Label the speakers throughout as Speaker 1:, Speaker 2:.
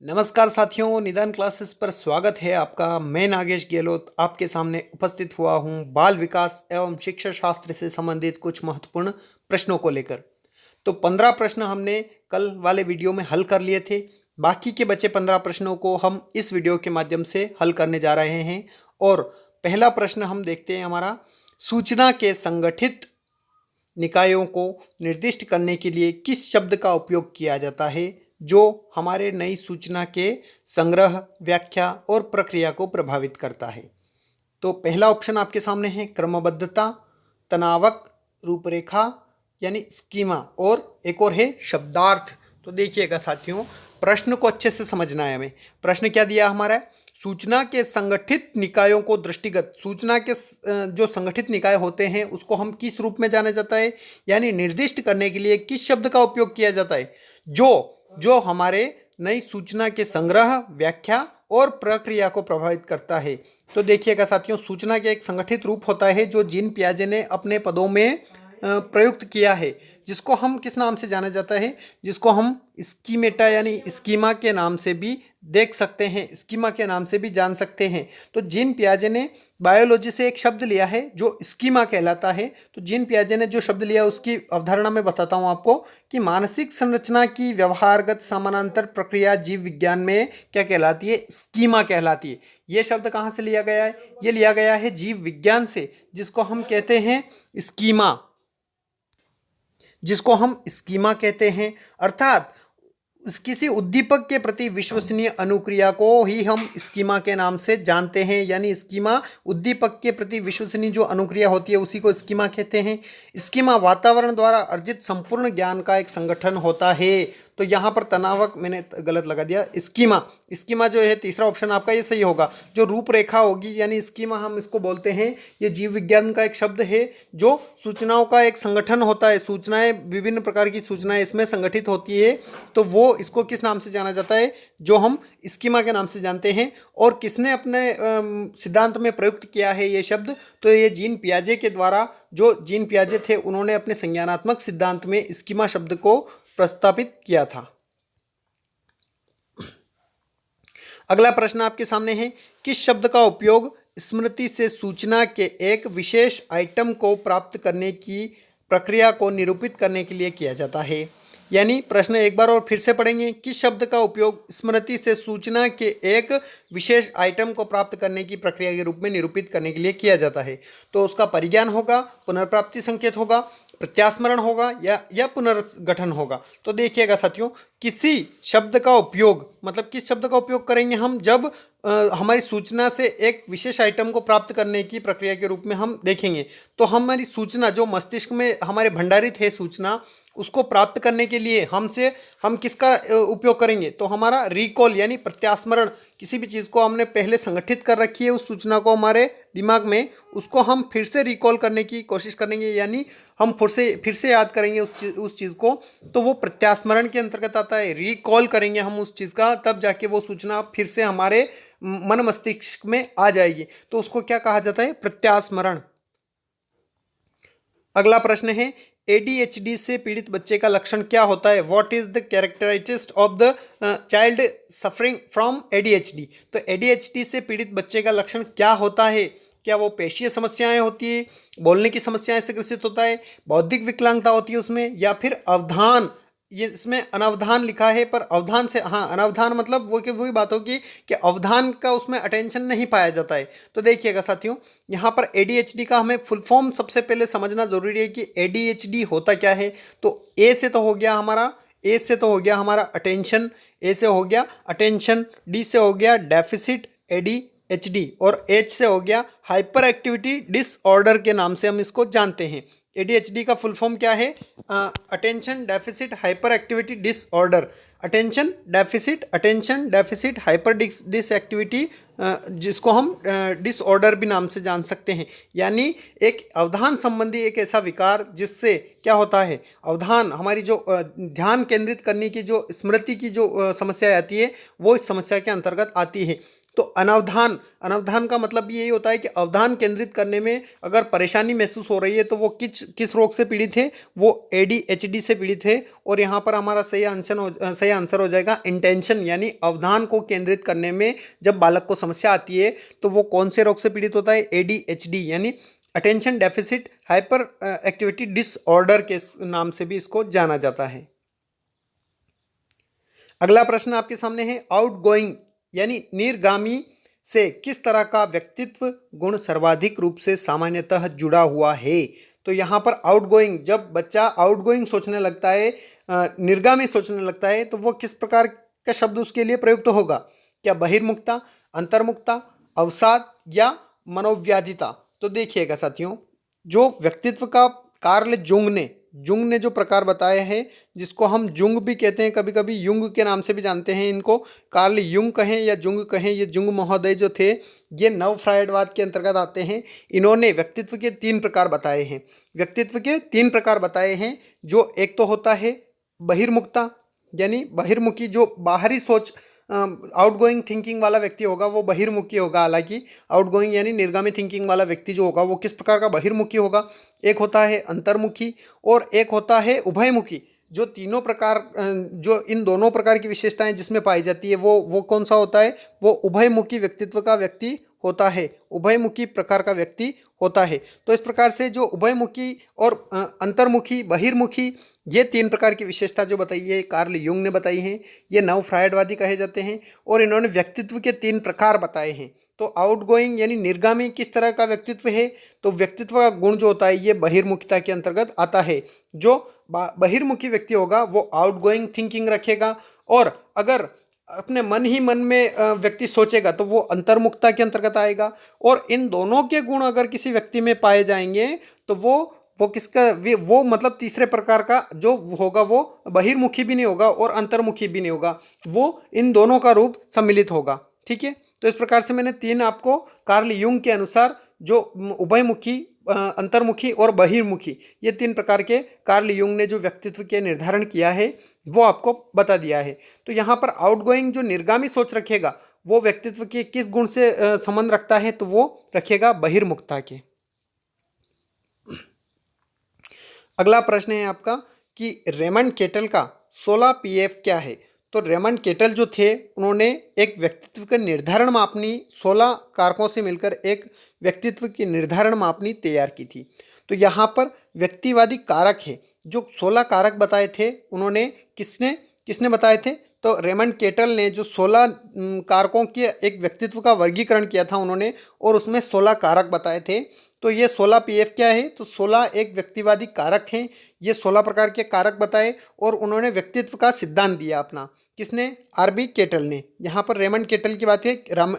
Speaker 1: नमस्कार साथियों, निदान क्लासेस पर स्वागत है आपका। मैं नागेश गहलोत आपके सामने उपस्थित हुआ हूं बाल विकास एवं शिक्षा शास्त्र से संबंधित कुछ महत्वपूर्ण प्रश्नों को लेकर। तो 15 प्रश्न हमने कल वाले वीडियो में हल कर लिए थे। बाकी के बचे 15 प्रश्नों को हम इस वीडियो के माध्यम से हल करने जा रहे हैं। और पहला प्रश्न हम देखते हैं हमारा, सूचना के संगठित निकायों को निर्दिष्ट करने के लिए किस शब्द का उपयोग किया जाता है जो हमारे नई सूचना के संग्रह, व्याख्या और प्रक्रिया को प्रभावित करता है। तो पहला ऑप्शन आपके सामने है क्रमबद्धता, तनावक, रूपरेखा यानी स्कीमा, और एक और है शब्दार्थ। तो देखिएगा साथियों, प्रश्न को अच्छे से समझना है हमें। प्रश्न क्या दिया हमारा है, सूचना के संगठित निकायों को दृष्टिगत, सूचना के जो संगठित निकाय होते हैं उसको हम किस रूप में जाना जाता है, यानी निर्दिष्ट करने के लिए किस शब्द का उपयोग किया जाता है जो जो हमारे नई सूचना के संग्रह, व्याख्या और प्रक्रिया को प्रभावित करता है। तो देखिएगा साथियों, सूचना के एक संगठित रूप होता है जो जीन पियाजे ने अपने पदों में प्रयुक्त किया है, जिसको हम किस नाम से जाना जाता है, जिसको हम स्कीमेटा यानी स्कीमा के नाम से भी देख सकते हैं, स्कीमा के नाम से भी जान सकते हैं। तो जीन पियाजे ने बायोलॉजी से एक शब्द लिया है जो स्कीमा कहलाता है। तो जीन पियाजे ने जो शब्द लिया उसकी अवधारणा में बताता हूँ आपको कि मानसिक संरचना की व्यवहारगत समानांतर प्रक्रिया जीव विज्ञान में क्या कहलाती है, स्कीमा कहलाती है। ये शब्द कहाँ से लिया गया है, ये लिया गया है जीव विज्ञान से, जिसको हम कहते हैं स्कीमा, जिसको हम स्कीमा कहते हैं। अर्थात किसी उद्दीपक के प्रति विश्वसनीय अनुक्रिया को ही हम स्कीमा के नाम से जानते हैं, यानी स्कीमा उद्दीपक के प्रति विश्वसनीय जो अनुक्रिया होती है उसी को स्कीमा कहते हैं। स्कीमा वातावरण द्वारा अर्जित संपूर्ण ज्ञान का एक संगठन होता है। तो यहाँ पर तनावक मैंने गलत लगा दिया, स्कीमा, स्कीमा जो है तीसरा ऑप्शन आपका ये सही होगा। जो रूपरेखा होगी यानी स्कीमा हम इसको बोलते हैं, ये जीव विज्ञान का एक शब्द है जो सूचनाओं का एक संगठन होता है। सूचनाएं, विभिन्न प्रकार की सूचनाएं इसमें संगठित होती है, तो वो इसको किस नाम से जाना जाता है, जो हम स्कीमा के नाम से जानते हैं। और किसने अपने सिद्धांत में प्रयुक्त किया है ये शब्द, तो ये जीन पियाजे के द्वारा, जो जीन पियाजे थे उन्होंने अपने संज्ञानात्मक सिद्धांत में स्कीमा शब्द को प्रस्तावित किया था। अगला प्रश्न आपके सामने है, किस शब्द का उपयोग स्मृति से सूचना के एक विशेष आइटम को प्राप्त करने की प्रक्रिया को निरूपित करने के लिए किया जाता है। यानी प्रश्न एक बार और फिर से पढ़ेंगे, किस शब्द का उपयोग स्मृति से सूचना के एक विशेष आइटम को प्राप्त करने की प्रक्रिया के रूप में निरूपित करने के लिए किया जाता है। तो उसका परिज्ञान होगा, पुनर्प्राप्ति संकेत होगा, प्रत्यास्मरण होगा या पुनर्गठन होगा। तो देखिएगा साथियों, किसी शब्द का उपयोग, मतलब किस शब्द का उपयोग करेंगे हम जब हमारी सूचना से एक विशेष आइटम को प्राप्त करने की प्रक्रिया के रूप में हम देखेंगे। तो हमारी सूचना जो मस्तिष्क में हमारे भंडारित है सूचना, उसको प्राप्त करने के लिए हम किसका उपयोग करेंगे, तो हमारा रिकॉल यानी प्रत्यास्मरण। किसी भी चीज़ को हमने पहले संगठित कर रखी है उस सूचना को हमारे दिमाग में, उसको हम फिर से रिकॉल करने की कोशिश करेंगे, यानी हम फिर से याद करेंगे उस चीज़ को। तो वो प्रत्यास्मरण के अंतर्गत आता है। रिकॉल करेंगे हम उस चीज़ का, तब जाके वो सूचना फिर से हमारे मन मस्तिष्क में आ जाएगी। तो उसको क्या कहा जाता है, प्रत्यास्मरण। अगला प्रश्न है, ADHD से पीड़ित बच्चे का लक्षण क्या होता है, what is the characteristics of the child suffering from ADHD। तो ADHD से पीड़ित बच्चे का लक्षण क्या होता है, क्या वो पेशीय समस्याएं होती है, बोलने की समस्याएं से ग्रसित होता है, बौद्धिक विकलांगता होती है उसमें, या फिर अवधान, ये इसमें अनवधान लिखा है पर अवधान से, हाँ अनवधान मतलब वही बात होगी कि अवधान का उसमें अटेंशन नहीं पाया जाता है। तो देखिएगा साथियों, यहाँ पर ADHD का हमें फुल फॉर्म सबसे पहले समझना जरूरी है कि ADHD होता क्या है। तो ए से तो हो गया हमारा अटेंशन, ए से हो गया अटेंशन, डी से हो गया डेफिसिट ADHD, और एच से हो गया हाइपर एक्टिविटी डिसऑर्डर के नाम से हम इसको जानते हैं। ADHD का फुल फॉर्म क्या है, attention deficit hyperactivity disorder, attention deficit hyper dis activity जिसको हम डिसऑर्डर भी नाम से जान सकते हैं। यानी एक अवधान संबंधी एक ऐसा विकार जिससे क्या होता है, अवधान हमारी जो ध्यान केंद्रित करने की जो स्मृति की जो समस्या आती है वो इस समस्या के अंतर्गत आती है। तो अनवधान, अनवधान का मतलब भी यही होता है कि अवधान केंद्रित करने में अगर परेशानी महसूस हो रही है तो वो किस किस रोग से पीड़ित है, वो ADHD से पीड़ित है। और यहाँ पर हमारा सही आंसर हो जाएगा इंटेंशन, यानी अवधान को केंद्रित करने में जब बालक को समस्या आती है तो वो कौन से रोग से पीड़ित होता है, ADHD यानी attention deficit hyperactivity disorder के नाम से भी इसको जाना जाता है। अगला प्रश्न आपके सामने है, आउटगोइंग यानी निर्गामी से किस तरह का व्यक्तित्व गुण सर्वाधिक रूप से सामान्यतः जुड़ा हुआ है। तो यहाँ पर आउटगोइंग, जब बच्चा आउटगोइंग सोचने लगता है, निर्गामी सोचने लगता है, तो वो किस प्रकार का शब्द उसके लिए प्रयुक्त होगा, क्या बहिर्मुखता, अंतर्मुखता, अवसाद या मनोव्याधिता। तो देखिएगा साथियों, जो व्यक्तित्व का कार्ल जुंग ने जो प्रकार बताए हैं, जिसको हम जुंग भी कहते हैं, कभी कभी युंग के नाम से भी जानते हैं इनको, कार्ल युंग कहें या जुंग कहें, ये जुंग महोदय जो थे ये नव फ्रायडवाद के अंतर्गत आते हैं। इन्होंने व्यक्तित्व के 3 प्रकार बताए हैं, व्यक्तित्व के 3 प्रकार बताए हैं। जो एक तो होता है बहिर्मुखता, यानी बहिर्मुखी, जो बाहरी सोच, आउटगोइंग थिंकिंग वाला व्यक्ति होगा वो बहिर्मुखी होगा। हालांकि आउटगोइंग यानी निर्गामी थिंकिंग वाला व्यक्ति जो होगा वो किस प्रकार का बहिर्मुखी होगा। एक होता है अंतर्मुखी और एक होता है उभयमुखी। जो तीनों प्रकार, जो इन दोनों प्रकार की विशेषताएं जिसमें पाई जाती है वो कौन सा होता है, वो उभयमुखी व्यक्तित्व का व्यक्ति होता है, उभयमुखी प्रकार का व्यक्ति होता है। तो इस प्रकार से जो उभयमुखी और अंतर्मुखी, बहिर्मुखी, ये 3 प्रकार की विशेषता जो बताई है कार्ल युंग ने बताई हैं, ये नव फ्रायडवादी कहे जाते हैं। और इन्होंने व्यक्तित्व के 3 प्रकार बताए हैं। तो आउटगोइंग यानी निर्गामी किस तरह का व्यक्तित्व है, तो व्यक्तित्व का गुण जो होता है ये बहिर्मुखता के अंतर्गत आता है। जो बहिर्मुखी व्यक्ति होगा वो आउटगोइंग थिंकिंग रखेगा, और अगर अपने मन ही मन में व्यक्ति सोचेगा तो वो अंतर्मुखता के अंतर्गत आएगा। और इन दोनों के गुण अगर किसी व्यक्ति में पाए जाएंगे तो वो किसका, वो मतलब तीसरे प्रकार का जो होगा वो बहिर्मुखी भी नहीं होगा और अंतर्मुखी भी नहीं होगा, वो इन दोनों का रूप सम्मिलित होगा। ठीक है, तो इस प्रकार से मैंने 3 आपको कार्ल युंग के अनुसार जो उभयमुखी, अंतर्मुखी और बहिर्मुखी, ये 3 प्रकार के कार्ल युंग ने जो व्यक्तित्व के निर्धारण किया है वो आपको बता दिया है। तो यहाँ पर आउटगोइंग जो निर्गामी सोच रखेगा वो व्यक्तित्व के किस गुण से संबंध रखता है, तो वो रखेगा बहिर्मुखता के। अगला प्रश्न है आपका कि रेमंड केटल का 16 PF क्या है। तो रेमंड केटल जो थे उन्होंने एक व्यक्तित्व का निर्धारण मापनी 16 कारकों से मिलकर एक व्यक्तित्व की निर्धारण मापनी तैयार की थी। तो यहाँ पर व्यक्तिवादी कारक है, जो 16 कारक बताए थे उन्होंने, किसने किसने बताए थे, तो रेमंड केटल ने जो 16 कारकों के एक व्यक्तित्व का वर्गीकरण किया था उन्होंने, और उसमें 16 कारक बताए थे। तो ये 16 PF क्या है, तो 16 एक व्यक्तिवादी कारक हैं। ये 16 प्रकार के कारक बताए और उन्होंने व्यक्तित्व का सिद्धांत दिया अपना, किसने, RB केटल ने। यहाँ पर रेमंड केटल की बात है,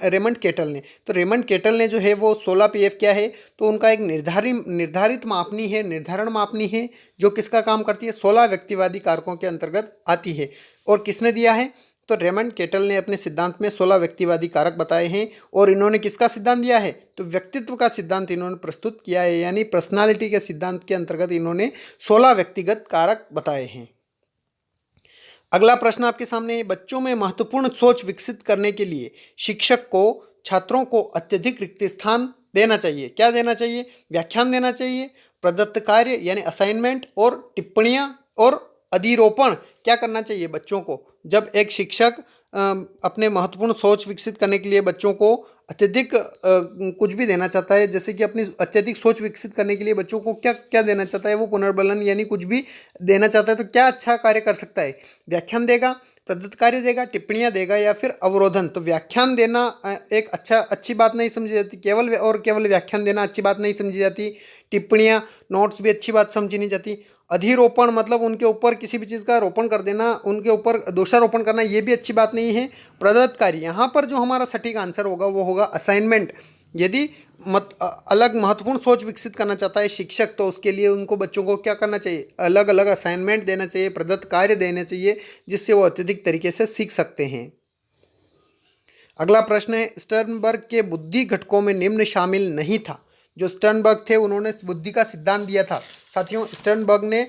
Speaker 1: रेमंड केटल ने। तो रेमंड केटल ने जो है वो 16 PF क्या है, तो उनका एक निर्धारित मापनी है, निर्धारण मापनी है, जो किसका काम करती है, 16 व्यक्तिवादी कारकों के अंतर्गत आती है। और किसने दिया है, तो रेमंड केटल ने अपने सिद्धांत में 16 व्यक्तिवादी कारक बताए हैं। और इन्होंने किसका सिद्धांत दिया है, तो व्यक्तित्व का सिद्धांत इन्होंने प्रस्तुत किया है, यानी पर्सनालिटी के सिद्धांत के अंतर्गत इन्होंने 16 व्यक्तिगत कारक बताए हैं। अगला प्रश्न आपके सामने है, बच्चों में महत्वपूर्ण सोच विकसित करने के लिए शिक्षक को छात्रों को अत्यधिक रिक्त स्थान देना चाहिए। क्या देना चाहिए, व्याख्यान देना चाहिए, प्रदत्त कार्य यानी असाइनमेंट और टिप्पणियाँ और अधिरोपण क्या करना चाहिए बच्चों को। जब एक शिक्षक अपने महत्वपूर्ण सोच विकसित करने के लिए बच्चों को अत्यधिक कुछ भी देना चाहता है, जैसे कि अपनी अत्यधिक सोच विकसित करने के लिए बच्चों को क्या क्या देना चाहता है, वो पुनर्बलन यानी कुछ भी देना चाहता है, तो क्या अच्छा कार्य कर सकता है, व्याख्यान देगा, प्रदत्त कार्य देगा, टिप्पणियाँ देगा या फिर अवरोधन। तो व्याख्यान देना एक अच्छी बात नहीं समझी जाती, केवल व्याख्यान देना अच्छी बात नहीं समझी जाती, टिप्पणियाँ नोट्स भी अच्छी बात समझी नहीं जाती। अधिरोपण मतलब उनके ऊपर किसी भी चीज़ का रोपण कर देना, उनके ऊपर दोषारोपण करना, ये भी अच्छी बात नहीं है। प्रदत्त कार्य, यहाँ पर जो हमारा सटीक आंसर होगा वो होगा असाइनमेंट। यदि अलग महत्वपूर्ण सोच विकसित करना चाहता है शिक्षक, तो उसके लिए उनको बच्चों को क्या करना चाहिए, अलग अलग असाइनमेंट देना चाहिए, प्रदत्त कार्य देने चाहिए, जिससे वो अत्यधिक तरीके से सीख सकते हैं। अगला प्रश्न है, स्टर्नबर्ग के बुद्धि घटकों में निम्न शामिल नहीं था। जो स्टर्नबर्ग थे उन्होंने बुद्धि का सिद्धांत दिया था। साथियों, स्टर्नबर्ग ने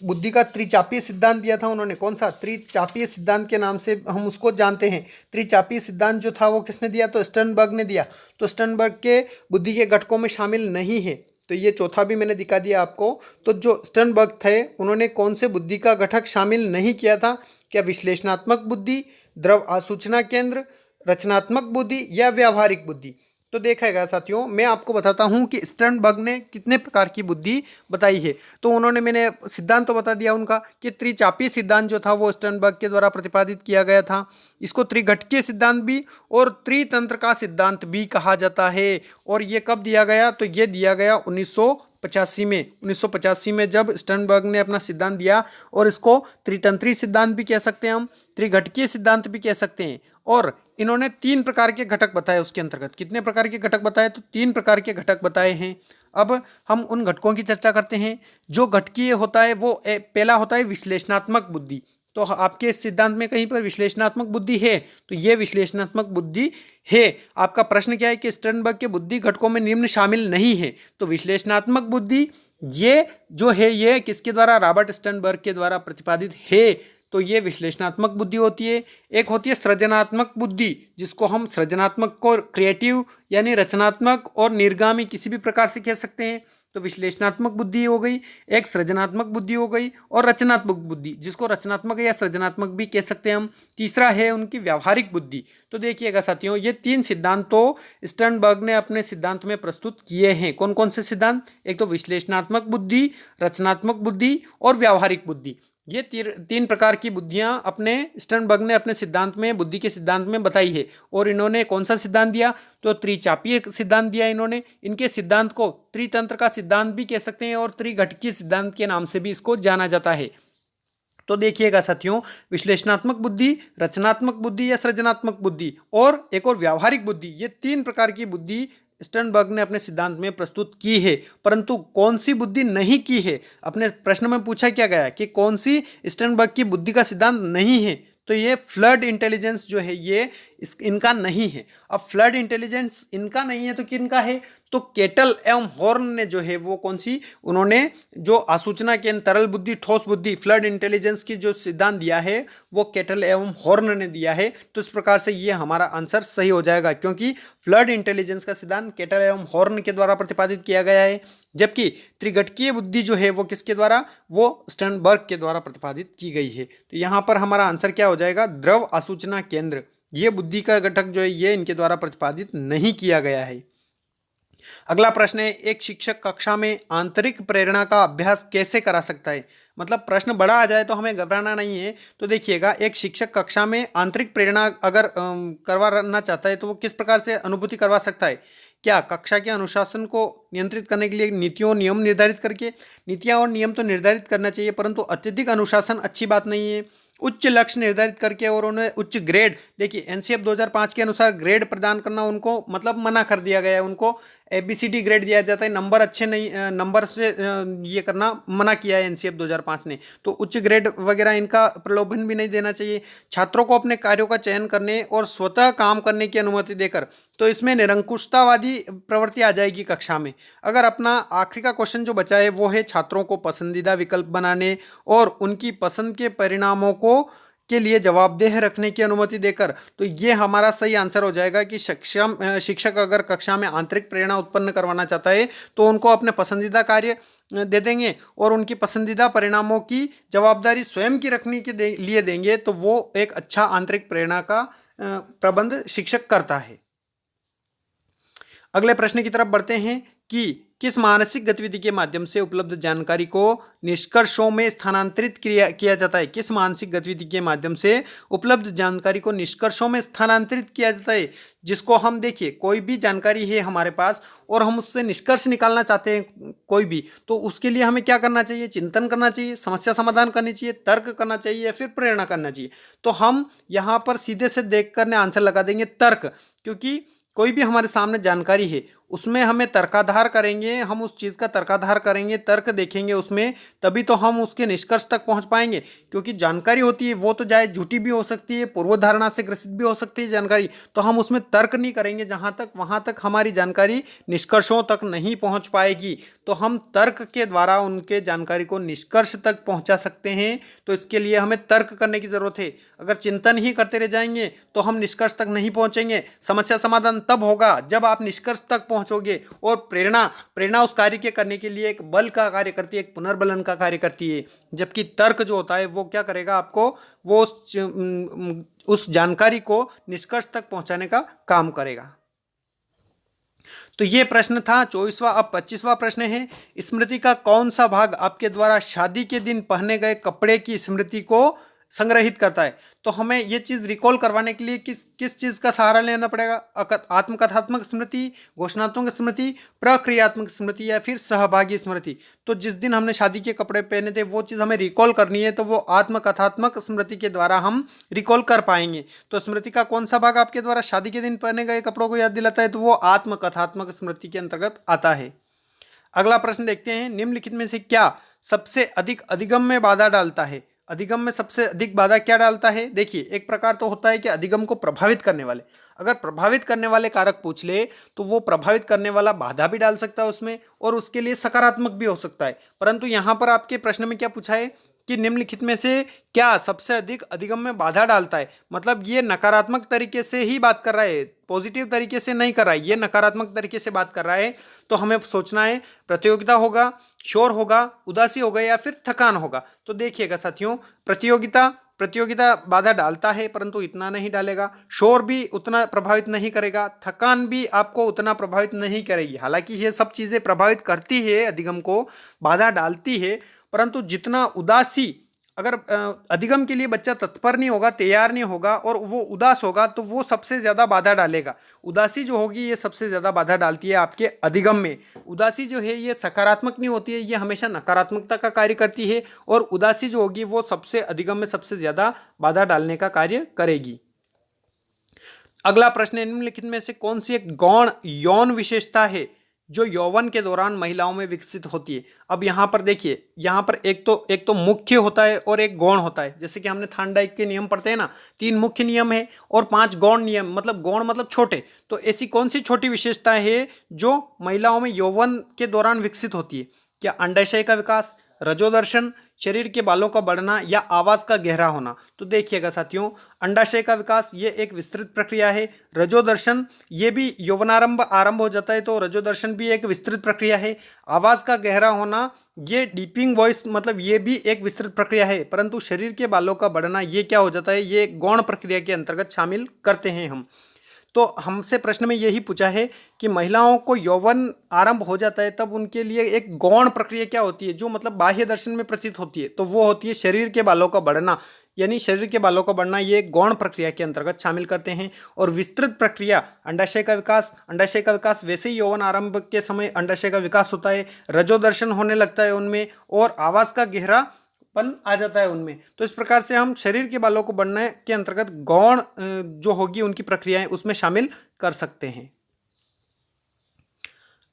Speaker 1: बुद्धि का त्रिचापीय सिद्धांत दिया था। उन्होंने कौन सा? त्रिचापीय सिद्धांत के नाम से हम उसको जानते हैं। त्रिचापीय सिद्धांत जो था वो किसने दिया? तो स्टर्नबर्ग ने दिया। तो स्टर्नबर्ग के बुद्धि के घटकों में शामिल नहीं है। तो ये चौथा भी मैंने दिखा दिया आपको। तो जो स्टर्नबर्ग थे उन्होंने कौन से बुद्धि का घटक शामिल नहीं किया था? क्या विश्लेषणात्मक बुद्धि, द्रव आसूचना केंद्र, रचनात्मक बुद्धि या व्यावहारिक बुद्धि? तो देखेगा साथियों, मैं आपको बताता हूं कि स्टर्नबर्ग ने कितने प्रकार की बुद्धि बताई है। तो उन्होंने, मैंने सिद्धांत तो बता दिया उनका कि त्रिचापीय सिद्धांत जो था वो स्टर्नबर्ग के द्वारा प्रतिपादित किया गया था। इसको त्रिघटकीय सिद्धांत भी और त्रितंत्र का सिद्धांत भी कहा जाता है। और ये कब दिया गया? तो ये दिया गया 1985 में। 1985 में जब स्टर्नबर्ग ने अपना सिद्धांत दिया, और इसको त्रितंत्री सिद्धांत भी कह सकते हैं हम, त्रिघटकीय सिद्धांत भी कह सकते हैं। और इन्होंने 3 प्रकार के घटक बताए उसके अंतर्गत। कितने प्रकार के घटक बताए? तो 3 प्रकार के घटक बताए हैं। अब हम उन घटकों की चर्चा करते हैं। जो घटकीय होता है वो पहला होता है विश्लेषणात्मक बुद्धि। तो आपके इस सिद्धांत में कहीं पर विश्लेषणात्मक बुद्धि है? तो ये विश्लेषणात्मक बुद्धि है। आपका प्रश्न क्या है कि स्टर्नबर्ग के बुद्धि घटकों में निम्न शामिल नहीं है। तो विश्लेषणात्मक बुद्धि ये जो है ये किसके द्वारा? रॉबर्ट स्टर्नबर्ग के द्वारा प्रतिपादित है। तो ये विश्लेषणात्मक बुद्धि होती है। एक होती है सृजनात्मक बुद्धि, जिसको हम सृजनात्मक को क्रिएटिव यानी रचनात्मक और निर्गामी किसी भी प्रकार से कह सकते हैं। तो विश्लेषणात्मक बुद्धि हो गई, एक सृजनात्मक बुद्धि हो गई, और रचनात्मक बुद्धि जिसको रचनात्मक या सृजनात्मक भी कह सकते हैं हम। तीसरा है उनकी व्यावहारिक बुद्धि। तो देखिएगा साथियों, ये 3 सिद्धांत तो स्टर्नबर्ग ने अपने सिद्धांत में प्रस्तुत किए हैं। कौन कौन से सिद्धांत? एक तो विश्लेषणात्मक बुद्धि, रचनात्मक बुद्धि और व्यावहारिक बुद्धि। ये 3 प्रकार की बुद्धियां अपने स्टर्नबर्ग ने अपने सिद्धांत में, बुद्धि के सिद्धांत में बताई है। और इन्होंने कौन सा सिद्धांत दिया? तो त्रिचापीय सिद्धांत दिया इन्होंने। इनके सिद्धांत को त्रितंत्र का सिद्धांत भी कह सकते हैं और त्रिघटकीय सिद्धांत के नाम से भी इसको जाना जाता है। तो देखिएगा साथियों, विश्लेषणात्मक बुद्धि, रचनात्मक बुद्धि या सृजनात्मक बुद्धि, और एक और व्यावहारिक बुद्धि, ये 3 प्रकार की बुद्धि स्टर्नबर्ग ने अपने सिद्धांत में प्रस्तुत की है। परंतु कौन सी बुद्धि नहीं की है? अपने प्रश्न में पूछा क्या गया कि कौन सी स्टर्नबर्ग की बुद्धि का सिद्धांत नहीं है? तो ये फ्लड इंटेलिजेंस जो है ये इनका नहीं है। अब फ्लड इंटेलिजेंस इनका नहीं है तो किनका है? तो केटल एवं हॉर्न ने जो है वो कौन सी, उन्होंने जो आसूचना के तरल बुद्धि, ठोस बुद्धि, फ्लड इंटेलिजेंस की जो सिद्धांत दिया है वो केटल एवं हॉर्न ने दिया है। तो इस प्रकार से ये हमारा आंसर सही हो जाएगा, क्योंकि फ्लड इंटेलिजेंस का सिद्धांत केटल एवं हॉर्न के द्वारा प्रतिपादित किया गया है। जबकि त्रिघटकीय बुद्धि जो है वो किसके द्वारा? वो स्टर्नबर्ग के द्वारा प्रतिपादित की गई है। तो यहाँ पर हमारा आंसर क्या हो जाएगा? द्रव आसूचना केंद्र। ये बुद्धि का घटक जो है ये इनके द्वारा प्रतिपादित नहीं किया गया है। अगला प्रश्न है, एक शिक्षक कक्षा में आंतरिक प्रेरणा का अभ्यास कैसे करा सकता है? मतलब प्रश्न बड़ा आ जाए तो हमें घबराना नहीं है। तो देखिएगा, एक शिक्षक कक्षा में आंतरिक प्रेरणा अगर करवाना चाहता है तो वो किस प्रकार से अनुभूति करवा सकता है? क्या कक्षा के अनुशासन को नियंत्रित करने के लिए नीतियों नियम निर्धारित करके? नीतियां और नियम तो निर्धारित करना चाहिए, परंतु अत्यधिक अनुशासन अच्छी बात नहीं है। उच्च लक्ष्य निर्धारित करके और उन्हें उच्च ग्रेड, देखिए एनसीएफ 2005 के अनुसार ग्रेड प्रदान करना उनको मतलब मना कर दिया गया है। उनको एबीसीडी ग्रेड दिया जाता है, नंबर अच्छे नहीं, नंबर से ये करना मना किया है एनसीएफ 2005 ने। तो उच्च ग्रेड वगैरह इनका प्रलोभन भी नहीं देना चाहिए। छात्रों को अपने कार्यों का चयन करने और स्वतः काम करने की अनुमति देकर, तो इसमें निरंकुशतावादी प्रवृत्ति आ जाएगी कक्षा में। अगर अपना आखिरी का क्वेश्चन जो बचा है वो है छात्रों को पसंदीदा विकल्प बनाने और उनकी पसंद के परिणामों को के लिए जवाबदेह रखने की अनुमति देकर, तो ये हमारा सही आंसर हो जाएगा कि शिक्षक अगर कक्षा में आंतरिक प्रेरणा उत्पन्न करवाना चाहता है तो उनको अपने पसंदीदा कार्य दे देंगे और उनकी पसंदीदा परिणामों की जवाबदारी स्वयं की रखने के लिए देंगे, तो वो एक अच्छा आंतरिक प्रेरणा का प्रबंध शिक्षक करता है। अगले प्रश्न की तरफ बढ़ते हैं कि किस मानसिक गतिविधि के माध्यम से उपलब्ध जानकारी को निष्कर्षों में स्थानांतरित किया जाता है? किस मानसिक गतिविधि के माध्यम से उपलब्ध जानकारी को निष्कर्षों में स्थानांतरित किया जाता है? जिसको हम, देखिए कोई भी जानकारी है हमारे पास और हम उससे निष्कर्ष निकालना चाहते हैं कोई भी, तो उसके लिए हमें क्या करना चाहिए? चिंतन करना चाहिए, समस्या समाधान करनी चाहिए, तर्क करना चाहिए या फिर प्रेरणा करना चाहिए। तो हम यहाँ पर सीधे से देख कर आंसर लगा देंगे तर्क, क्योंकि कोई भी हमारे सामने जानकारी है उसमें हमें तर्काधार करेंगे, हम उस चीज़ का तर्काधार करेंगे, तर्क देखेंगे उसमें, तभी तो हम उसके निष्कर्ष तक पहुंच पाएंगे। क्योंकि जानकारी होती है वो तो चाहे झूठी भी हो सकती है, पूर्व धारणा से ग्रसित भी हो सकती है जानकारी, तो हम उसमें तर्क नहीं करेंगे जहां तक वहां तक हमारी जानकारी निष्कर्षों तक नहीं पहुंच पाएगी। तो हम तर्क के द्वारा उनके जानकारी को निष्कर्ष तक पहुंचा सकते हैं। तो इसके लिए हमें तर्क करने की जरूरत है। अगर चिंतन ही करते रह जाएंगे तो हम निष्कर्ष तक नहीं पहुंचेंगे। समस्या समाधान तब होगा जब आप निष्कर्ष तक पहुंचोगे। और प्रेरणा प्रेरणा उस कार्य के करने के लिए एक बल का कार्य करती है, एक पुनर्बलन का कार्य करती है। जबकि तर्क जो होता है वो क्या करेगा, आपको वो उस जानकारी को निष्कर्ष तक पहुंचाने का काम करेगा। तो ये प्रश्न था 24वां। अब 25वां प्रश्न है, स्मृति का कौन सा भाग आपके द्वारा शादी के दिन पहने गए कपड़े की स्मृति को संग्रहित करता है। तो हमें ये चीज रिकॉल करवाने के लिए किस किस चीज का सहारा लेना पड़ेगा? आत्मकथात्मक स्मृति, घोषणात्मक स्मृति, प्रक्रियात्मक स्मृति या फिर सहभागी स्मृति। तो जिस दिन हमने शादी के कपड़े पहने थे वो चीज हमें रिकॉल करनी है, तो वो आत्मकथात्मक स्मृति के द्वारा हम रिकॉल कर पाएंगे। तो स्मृति का कौन सा भाग आपके द्वारा शादी के दिन पहने गए कपड़ों को याद दिलाता है? तो वो आत्मकथात्मक स्मृति के अंतर्गत आता है। अगला प्रश्न देखते हैं, निम्नलिखित में से क्या सबसे अधिक अधिगम में बाधा डालता है? अधिगम में सबसे अधिक बाधा क्या डालता है? देखिए, एक प्रकार तो होता है कि अधिगम को प्रभावित करने वाले, अगर प्रभावित करने वाले कारक पूछ ले तो वो प्रभावित करने वाला बाधा भी डाल सकता है उसमें, और उसके लिए सकारात्मक भी हो सकता है। परंतु यहां पर आपके प्रश्न में क्या पूछा है कि निम्नलिखित में से क्या सबसे अधिक अधिगम में बाधा डालता है? मतलब ये नकारात्मक तरीके से ही बात कर रहा है, पॉजिटिव तरीके से नहीं कर रहा है, ये नकारात्मक तरीके से बात कर रहा है। तो हमें सोचना है प्रतियोगिता होगा, शोर होगा, उदासी होगा या फिर थकान होगा। तो देखिएगा साथियों, प्रतियोगिता प्रतियोगिता बाधा डालता है परंतु इतना नहीं डालेगा, शोर भी उतना प्रभावित नहीं करेगा, थकान भी आपको उतना प्रभावित नहीं करेगी। हालांकि ये सब चीजें प्रभावित करती है, अधिगम को बाधा डालती है, परंतु जितना उदासी, अगर अधिगम के लिए बच्चा तत्पर नहीं होगा, तैयार नहीं होगा और वो उदास होगा तो वो सबसे ज्यादा बाधा डालेगा। उदासी जो होगी ये सबसे ज्यादा बाधा डालती है आपके अधिगम में। उदासी जो है ये सकारात्मक नहीं होती है, ये हमेशा नकारात्मकता का कार्य करती है, और उदासी जो होगी वो सबसे अधिगम में सबसे ज्यादा बाधा डालने का कार्य करेगी। अगला प्रश्न है, निम्नलिखित में से कौन सी एक गौण यौन विशेषता है जो यौवन के दौरान महिलाओं में विकसित होती है? अब यहाँ पर देखिए, यहाँ पर एक तो मुख्य होता है और एक गौण होता है। जैसे कि हमने थार्नडाइक के नियम पढ़ते हैं ना, 3 मुख्य नियम है और 5 गौण नियम, मतलब गौण मतलब छोटे। तो ऐसी कौन सी छोटी विशेषताएं है जो महिलाओं में यौवन के दौरान विकसित होती है? क्या अंडाशय का विकास, रजोदर्शन, शरीर के बालों का बढ़ना या आवाज का गहरा होना? तो देखिएगा साथियों, अंडाशय का विकास ये एक विस्तृत प्रक्रिया है। रजोदर्शन ये भी यौवनारंभ आरंभ हो जाता है, तो रजोदर्शन भी एक विस्तृत प्रक्रिया है। आवाज का गहरा होना ये डीपिंग वॉइस, मतलब ये भी एक विस्तृत प्रक्रिया है। परंतु शरीर के बालों का बढ़ना ये क्या हो जाता है, ये गौण प्रक्रिया के अंतर्गत शामिल करते हैं हम। तो हमसे प्रश्न में यही पूछा है कि महिलाओं को यौवन आरंभ हो जाता है तब उनके लिए एक गौण प्रक्रिया क्या होती है, जो मतलब बाह्य दर्शन में प्रतीत होती है। तो वो होती है शरीर के बालों का बढ़ना, यानी शरीर के बालों का बढ़ना ये एक गौण प्रक्रिया के अंतर्गत शामिल करते हैं। और विस्तृत प्रक्रिया अंडाशय का विकास, अंडाशय का विकास वैसे ही यौवन आरंभ के समय अंडाशय का विकास होता है, रजोदर्शन होने लगता है उनमें, और आवाज का गहरा पन आ जाता है उनमें। तो इस प्रकार से हम शरीर के बालों को बढ़ने के अंतर्गत गौण जो होगी उनकी प्रक्रियाएं उसमें शामिल कर सकते हैं।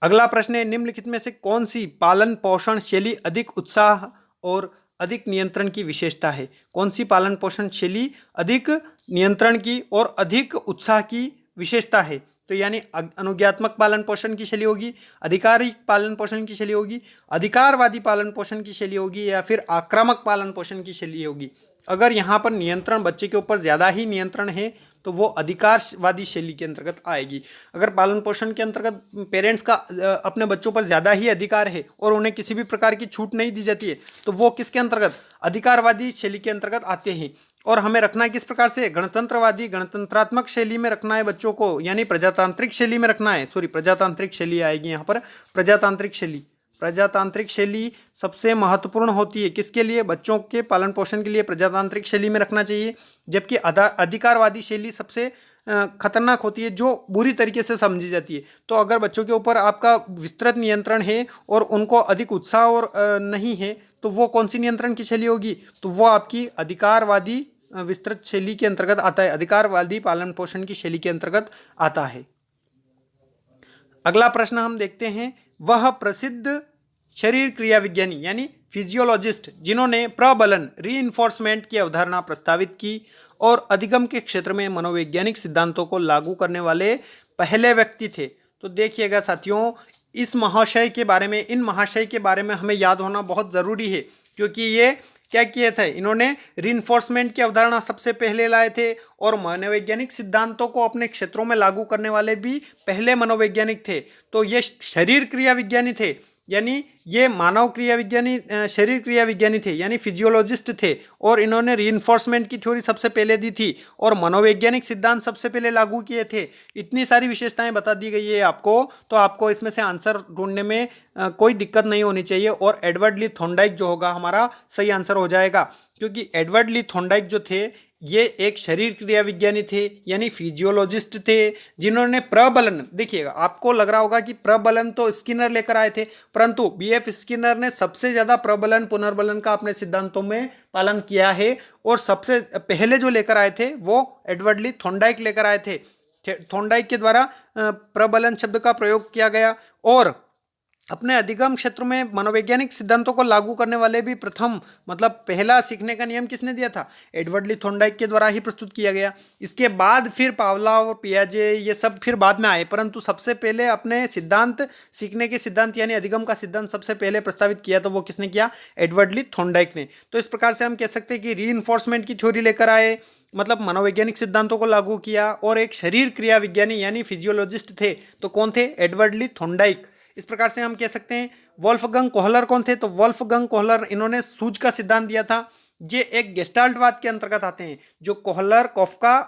Speaker 1: अगला प्रश्न है, निम्नलिखित में से कौन सी पालन पोषण शैली अधिक उत्साह और अधिक नियंत्रण की विशेषता है? कौन सी पालन पोषण शैली अधिक नियंत्रण की और अधिक उत्साह की विशेषता है? तो यानी अनुज्ञात्मक पालन पोषण की शैली होगी, अधिकारी पालन पोषण की शैली होगी, अधिकारवादी पालन पोषण की शैली होगी या फिर आक्रामक पालन पोषण की शैली होगी। अगर यहाँ पर नियंत्रण बच्चे के ऊपर ज़्यादा ही नियंत्रण है तो वो अधिकारवादी शैली के अंतर्गत आएगी। अगर पालन पोषण के अंतर्गत पेरेंट्स का अपने बच्चों पर ज़्यादा ही अधिकार है और उन्हें किसी भी प्रकार की छूट नहीं दी जाती है तो वो किसके अंतर्गत, अधिकारवादी शैली के अंतर्गत आते हैं। और हमें रखना है किस प्रकार से, गणतंत्रवादी गणतंत्रात्मक शैली में रखना है बच्चों को, यानी प्रजातांत्रिक शैली में रखना है। प्रजातांत्रिक शैली आएगी यहाँ पर, प्रजातांत्रिक शैली। प्रजातांत्रिक शैली सबसे महत्वपूर्ण होती है किसके लिए, बच्चों के पालन पोषण के लिए प्रजातांत्रिक शैली में रखना चाहिए। जबकि अधिकारवादी शैली सबसे खतरनाक होती है, जो बुरी तरीके से समझी जाती है। तो अगर बच्चों के ऊपर आपका विस्तृत नियंत्रण है और उनको अधिक उत्साह और नहीं है तो वो कौन सी नियंत्रण की शैली होगी, तो वो आपकी अधिकारवादी विस्तृत शैली के अंतर्गत आता है, अधिकारवादी पालन पोषण की शैली के अंतर्गत आता है। अगला प्रश्न हम देखते हैं, वह प्रसिद्ध शरीर क्रिया विज्ञानी यानी फिजियोलॉजिस्ट जिन्होंने प्रबलन रीइंफोर्समेंट की अवधारणा प्रस्तावित की और अधिगम के क्षेत्र में मनोवैज्ञानिक सिद्धांतों को लागू करने वाले पहले व्यक्ति थे। तो देखिएगा साथियों, इस महाशय के बारे में, इन महाशय के बारे में हमें याद होना बहुत ज़रूरी है, क्योंकि ये क्या किए थे, इन्होंने रीइंफोर्समेंट की अवधारणा सबसे पहले लाए थे और मनोवैज्ञानिक सिद्धांतों को अपने क्षेत्रों में लागू करने वाले भी पहले मनोवैज्ञानिक थे। तो ये शरीर क्रिया विज्ञानी थे, यानी ये मानव क्रिया विज्ञानी, शरीर क्रिया विज्ञानी थे, यानी फिजियोलॉजिस्ट थे, और इन्होंने रीइंफोर्समेंट की थ्योरी सबसे पहले दी थी और मनोवैज्ञानिक सिद्धांत सबसे पहले लागू किए थे। इतनी सारी विशेषताएं बता दी गई है आपको, तो आपको इसमें से आंसर ढूंढने में कोई दिक्कत नहीं होनी चाहिए और एडवर्ड ली थॉर्नडाइक जो होगा हमारा सही आंसर हो जाएगा, क्योंकि एडवर्ड ली थॉर्नडाइक जो थे ये एक शरीर क्रिया विज्ञानी थे, यानी फिजियोलॉजिस्ट थे, जिन्होंने प्रबलन, देखिएगा आपको लग रहा होगा कि प्रबलन तो स्किनर लेकर आए थे, परंतु बीएफ स्किनर ने सबसे ज्यादा प्रबलन पुनर्बलन का अपने सिद्धांतों में पालन किया है और सबसे पहले जो लेकर आए थे वो एडवर्ड ली थॉर्नडाइक लेकर आए थे। थॉर्नडाइक के द्वारा प्रबलन शब्द का प्रयोग किया गया और अपने अधिगम क्षेत्र में मनोवैज्ञानिक सिद्धांतों को लागू करने वाले भी प्रथम, मतलब पहला सीखने का नियम किसने दिया था, एडवर्ड ली थॉर्नडाइक के द्वारा ही प्रस्तुत किया गया। इसके बाद फिर पावलोव और पियाजे ये सब फिर बाद में आए, परंतु सबसे पहले अपने सिद्धांत, सीखने के सिद्धांत यानी अधिगम का सिद्धांत सबसे पहले प्रस्तावित किया तो वो किसने किया, एडवर्ड ली थॉर्नडाइक ने। तो इस प्रकार से हम कह सकते हैं कि रीइंफोर्समेंट की थ्योरी लेकर आए, मतलब मनोवैज्ञानिक सिद्धांतों को लागू किया, और एक शरीर क्रिया विज्ञानी यानी फिजियोलॉजिस्ट थे, तो कौन थे, एडवर्ड ली थॉर्नडाइक। इस प्रकार से हम कह सकते हैं वोल्फगंग कोहलर कौन थे, तो वोल्फगंग कोहलर, इन्होंने सूझ का सिद्धांत दिया था। ये एक गेस्टाल्टवाद के अंतर्गत आते हैं, जो कोहलर, कोफ्का,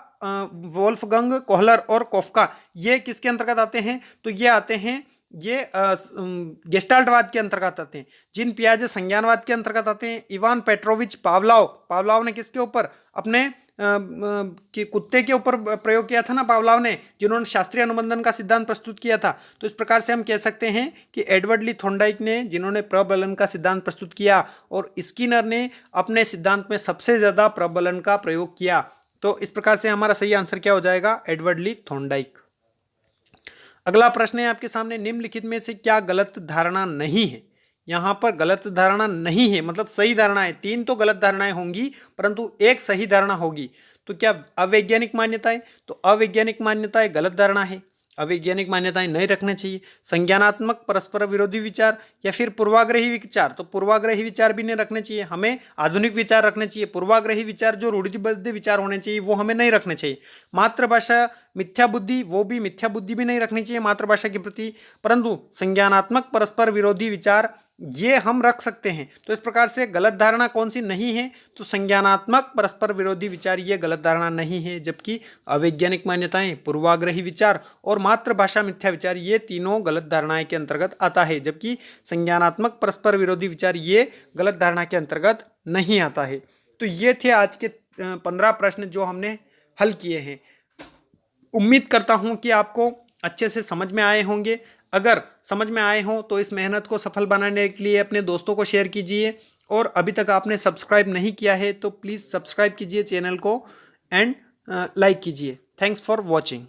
Speaker 1: वोल्फगंग कोहलर और कोफ्का ये किसके अंतर्गत आते हैं, तो ये आते हैं, ये गेस्टाल्टवाद के अंतर्गत आते हैं। जिन पियाजे संज्ञानवाद के अंतर्गत आते हैं। इवान पेट्रोविच पावलोव ने किसके ऊपर, अपने कि कुत्ते के ऊपर प्रयोग किया था ना पावलोव ने, जिन्होंने शास्त्रीय अनुबंधन का सिद्धांत प्रस्तुत किया था। तो इस प्रकार से हम कह सकते हैं कि एडवर्ड ली थॉर्नडाइक ने, जिन्होंने प्रबलन का सिद्धांत प्रस्तुत किया, और स्किनर ने अपने सिद्धांत में सबसे ज्यादा प्रबलन का प्रयोग किया। तो इस प्रकार से हमारा सही आंसर क्या हो जाएगा, एडवर्ड ली थॉर्नडाइक। अगला प्रश्न है आपके सामने, निम्नलिखित में से क्या गलत धारणा नहीं है। यहाँ पर गलत धारणा नहीं है मतलब सही धारणा है, 3 तो गलत धारणाएं होंगी परंतु एक सही धारणा होगी। तो क्या अवैज्ञानिक मान्यताएं, तो अवैज्ञानिक मान्यताएं गलत धारणा है, अवैज्ञानिक मान्यताएं नहीं रखनी चाहिए। संज्ञानात्मक परस्पर विरोधी विचार या फिर पूर्वाग्रही विचार, तो पूर्वाग्रही विचार भी नहीं रखने चाहिए, हमें आधुनिक विचार रखने चाहिए। पूर्वाग्रही विचार जो रूढ़िबद्ध विचार होने चाहिए वो हमें नहीं रखने चाहिए। मातृभाषा मिथ्या बुद्धि, वो भी मिथ्या बुद्धि भी नहीं रखनी चाहिए मातृभाषा के प्रति, परंतु संज्ञानात्मक परस्पर विरोधी विचार ये हम रख सकते हैं। तो इस प्रकार से गलत धारणा कौन सी नहीं है, तो संज्ञानात्मक परस्पर विरोधी विचार ये गलत धारणा नहीं है, जबकि अवैज्ञानिक मान्यताएं, पूर्वाग्रही विचार और मातृभाषा मिथ्या विचार ये तीनों गलत धारणाएं के अंतर्गत आता है, जबकि संज्ञानात्मक परस्पर विरोधी विचार ये गलत धारणा के अंतर्गत नहीं आता है। तो ये थे आज के 15 प्रश्न जो हमने हल किए हैं। उम्मीद करता हूं कि आपको अच्छे से समझ में आए होंगे। अगर समझ में आए हों तो इस मेहनत को सफल बनाने के लिए अपने दोस्तों को शेयर कीजिए, और अभी तक आपने सब्सक्राइब नहीं किया है तो प्लीज़ सब्सक्राइब कीजिए चैनल को एंड लाइक कीजिए। Thanks for watching.